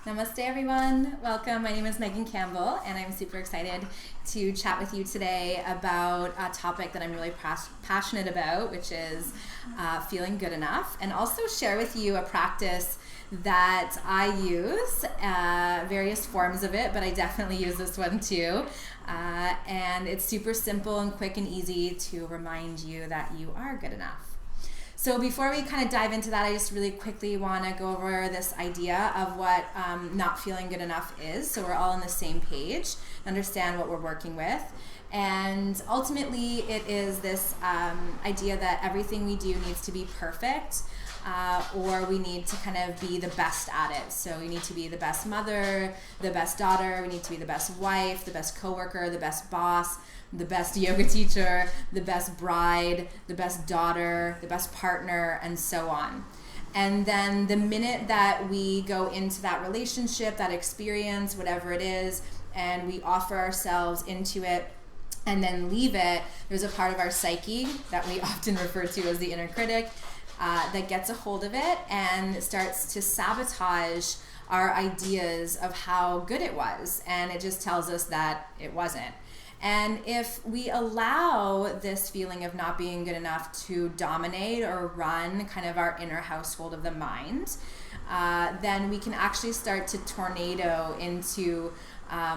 Namaste everyone, welcome. My name is Megan Campbell and I'm super excited to chat with you today about a topic that I'm really passionate about, which is feeling good enough, and also share with you a practice that I use, various forms of it, but I definitely use this one too. And it's super simple and quick and easy to remind you that you are good enough. So before we kind of dive into that, I just really quickly want to go over this idea of what not feeling good enough is, so we're all on the same page, understand what we're working with. And ultimately, it is this idea that everything we do needs to be perfect, or we need to kind of be the best at it. So we need to be the best mother, the best daughter, we need to be the best wife, the best coworker, the best boss, the best yoga teacher, the best bride, the best daughter, the best partner, and so on. And then the minute that we go into that relationship, that experience, whatever it is, and we offer ourselves into it and then leave it, there's a part of our psyche that we often refer to as the inner critic that gets a hold of it and starts to sabotage our ideas of how good it was. And it just tells us that it wasn't. And if we allow this feeling of not being good enough to dominate or run kind of our inner household of the mind, then we can actually start to tornado into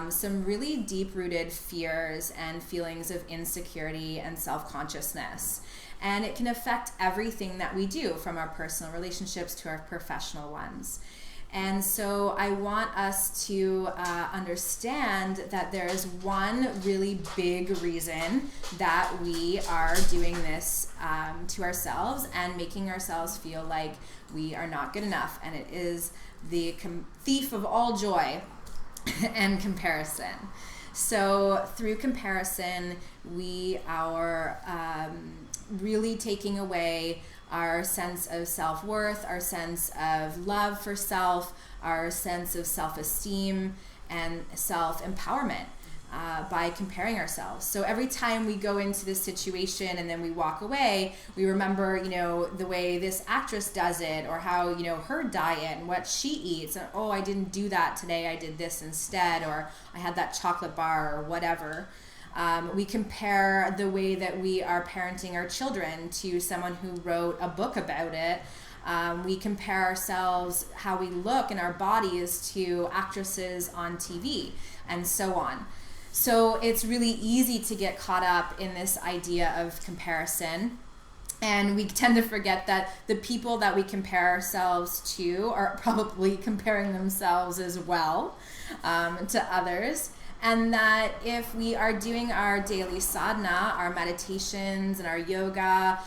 some really deep-rooted fears and feelings of insecurity and self-consciousness. And it can affect everything that we do, from our personal relationships to our professional ones. And so I want us to understand that there is one really big reason that we are doing this to ourselves and making ourselves feel like we are not good enough. And it is the thief of all joy and comparison. So through comparison, we are really taking away our sense of self-worth, our sense of love for self, our sense of self-esteem and self-empowerment by comparing ourselves. So every time we go into this situation and then we walk away, we remember, the way this actress does it, or how, her diet and what she eats. And, oh, I didn't do that today, I did this instead, or I had that chocolate bar, or whatever. We compare the way that we are parenting our children to someone who wrote a book about it. We compare ourselves, how we look in our bodies, to actresses on TV, and so on. So it's really easy to get caught up in this idea of comparison. And we tend to forget that the people that we compare ourselves to are probably comparing themselves as well to others. And that if we are doing our daily sadhana, our meditations and our yoga,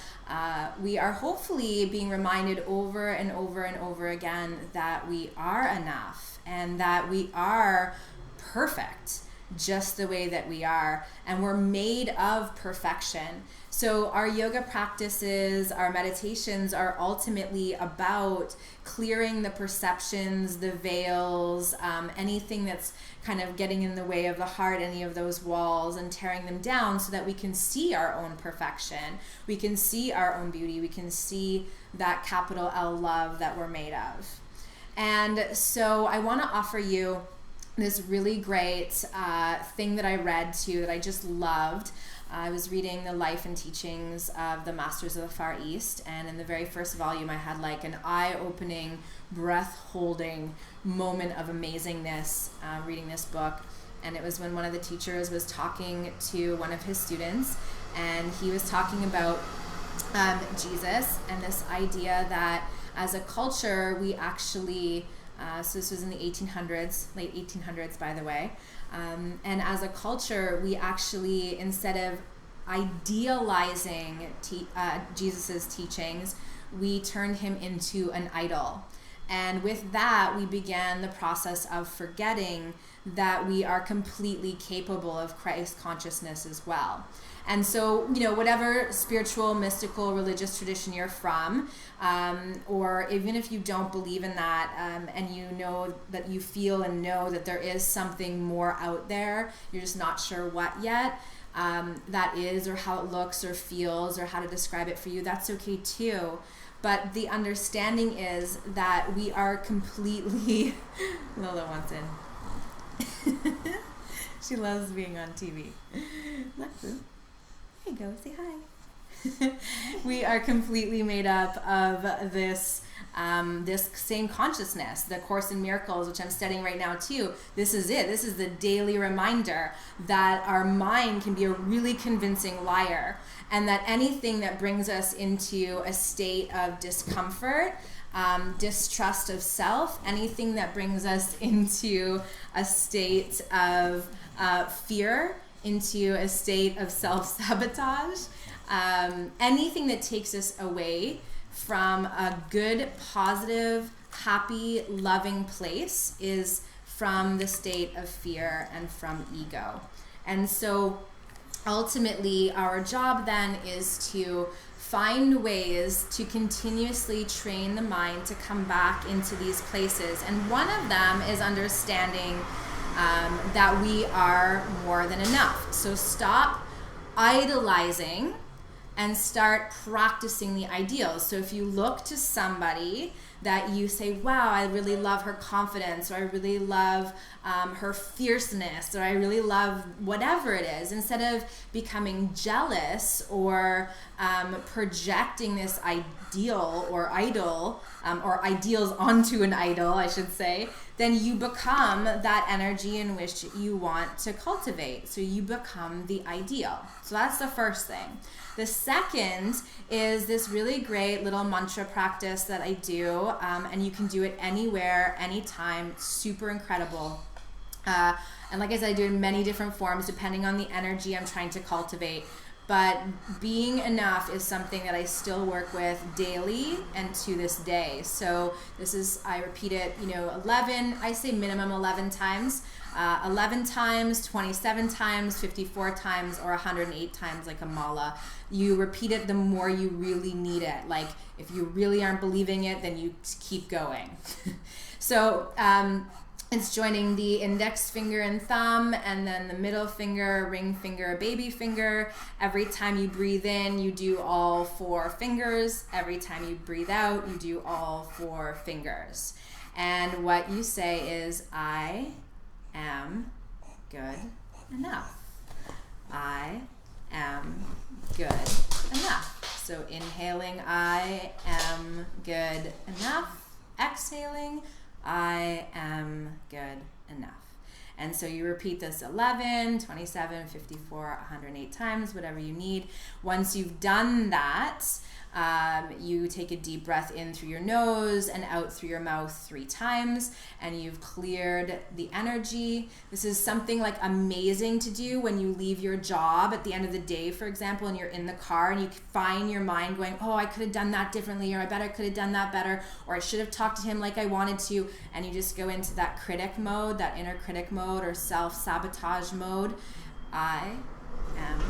we are hopefully being reminded over and over and over again that we are enough and that we are perfect just the way that we are, and we're made of perfection. So our yoga practices, our meditations are ultimately about clearing the perceptions, the veils, anything that's kind of getting in the way of the heart, any of those walls, and tearing them down so that we can see our own perfection. We can see our own beauty. We can see that capital L love that we're made of. And so I want to offer you this really great thing that I read too that I just loved. I was reading the life and teachings of the Masters of the Far East, and in the very first volume I had like an eye-opening, breath-holding moment of amazingness reading this book. And it was when one of the teachers was talking to one of his students, and he was talking about Jesus and this idea that as a culture we actually so this was in the 1800s, late 1800s, by the way. And as a culture, we actually, instead of idealizing Jesus's teachings, we turned him into an idol. And with that, we began the process of forgetting that we are completely capable of Christ consciousness as well. And so, whatever spiritual, mystical, religious tradition you're from, or even if you don't believe in that, and you know that you feel and know that there is something more out there, you're just not sure what yet, that is, or how it looks or feels, or how to describe it for you, that's okay too. But the understanding is that we are completely Lola wants in. She loves being on TV. Lexu, there you go. Say hi. We are completely made up of this same consciousness. The Course in Miracles, which I'm studying right now too, this is it. This is the daily reminder that our mind can be a really convincing liar, and that anything that brings us into a state of discomfort, distrust of self, anything that brings us into a state of fear, into a state of self-sabotage, anything that takes us away from a good, positive, happy, loving place is from the state of fear and from ego. And so ultimately our job then is to find ways to continuously train the mind to come back into these places. And one of them is understanding that we are more than enough. So stop idolizing and start practicing the ideals. So if you look to somebody that you say, wow, I really love her confidence, or I really love her fierceness, or I really love whatever it is, instead of becoming jealous or projecting this ideal or idol, or ideals onto an idol, I should say, then you become that energy in which you want to cultivate. So you become the ideal. So that's the first thing. The second is this really great little mantra practice that I do, and you can do it anywhere, anytime. It's super incredible. And like I said, I do it in many different forms depending on the energy I'm trying to cultivate. But being enough is something that I still work with daily and to this day. So this is, I repeat it, 11, I say minimum 11 times. 11 times, 27 times, 54 times, or 108 times, like a mala. You repeat it the more you really need it. Like if you really aren't believing it, then you keep going. So it's joining the index finger and thumb, and then the middle finger, ring finger, baby finger. Every time you breathe in, you do all 4 fingers. Every time you breathe out, you do all 4 fingers. And what you say is, I am good enough. I am good enough. So inhaling, I am good enough. Exhaling, I am good enough. And so you repeat this 11, 27, 54, 108 times, whatever you need. Once you've done that, you take a deep breath in through your nose and out through your mouth 3 times, and you've cleared the energy. This is something like amazing to do when you leave your job at the end of the day, for example, and you're in the car and you find your mind going, oh, I could have done that differently, or I bet I could have done that better, or I should have talked to him like I wanted to, and you just go into that critic mode, that inner critic mode, or self-sabotage mode. I am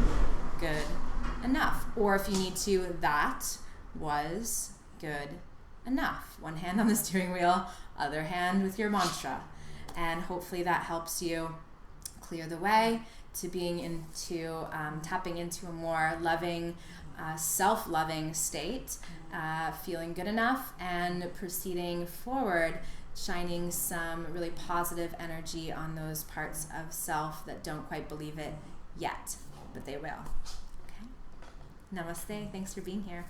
good enough. Or if you need to, that was good enough. One hand on the steering wheel, other hand with your mantra. And hopefully that helps you clear the way to being into, tapping into a more loving, self-loving state, feeling good enough, and proceeding forward, shining some really positive energy on those parts of self that don't quite believe it yet, but they will. Namaste. Thanks for being here.